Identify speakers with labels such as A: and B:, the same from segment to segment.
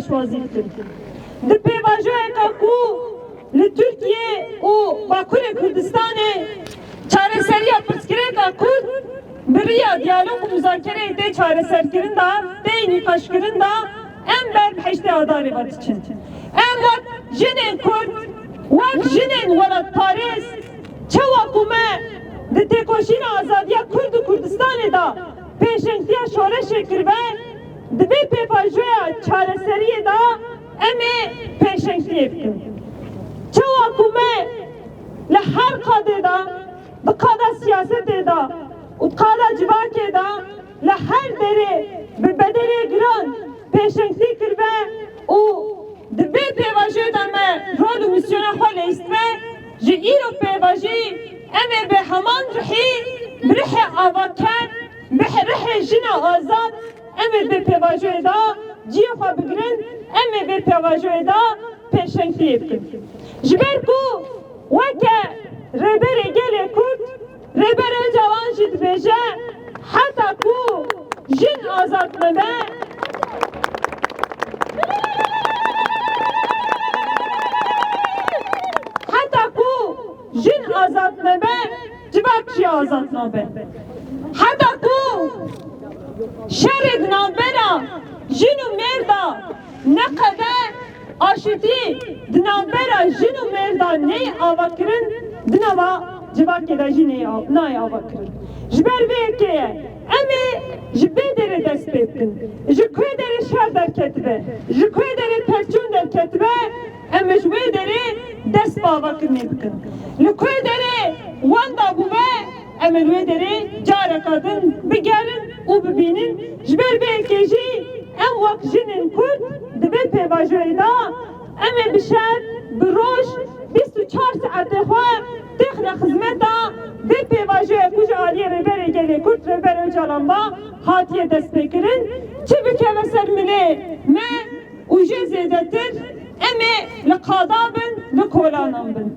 A: peşvazîtir. Di pêvajoyeka ku li Tirkiye û Bakurê Kurdistanê çareseriya pirsgirêka Kurd biriya diyalog û müzakereyê tê çareserkirin da tê nîqaşkirin da em ber heştê adarê ve diçin. Em wek jinên Kurd wek jinên welatparêz çawa ku me di têkoşîna azadiya Kurd û Kurdistanê da pêşengtiya şoreşê kiribe di vê pêvajoya çareseriyê da em ê pêşengtiyê bikin. Çawa ku me li her qadê da di qada siyasetê da û di qada civakê da li her derê bi bedelê giran pêşengtî kiribe û di vê pêvajiyê de me rol û misyona xwe lêstime ji îro pêvajî em ê bi heman rihî bi rihê avaker bi rihê jina azad em ê vê pêvajiyê de ciyê xwe bigirin em ê vê pêvajiyê de pêşengtiyê bikin ji ber ku weke rêberê gelê Kurd rêber Öcalan jî dibêje heta ku jin azad mebe heta ku jin azad mebe civak jî azad nabe heta ku şerê di navbera jin û mêrda neqede aşitî di navbera jin û mêrda neyê avakirin di nava civakê de jî nayê avakirin ji ber vê yekê em ê ji vê derê dest pê bikin ji ku derê şer derketibe ji ku derê pevçûn derketibe em ê ji wê derê dest bi avakirinê bikin li ku derê wenda bûbe em ê li wê derê careka din bigerin û bibînin ji ber vê yekê jî em wek jinên Kurd di vê pêvajiyê de em ê bi şer bi roj 24 saetê xwe têxine xizmeta vê pêvajiyê ku ji aliyê rêberê gelê Kurd rêber Öcalan da hatiye destpêkirin çi bikeve ser milê me û jê zêdetir em ê li qada bin li kolanan bin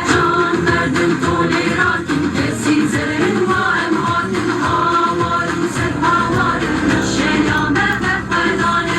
B: Can verdin tolerantin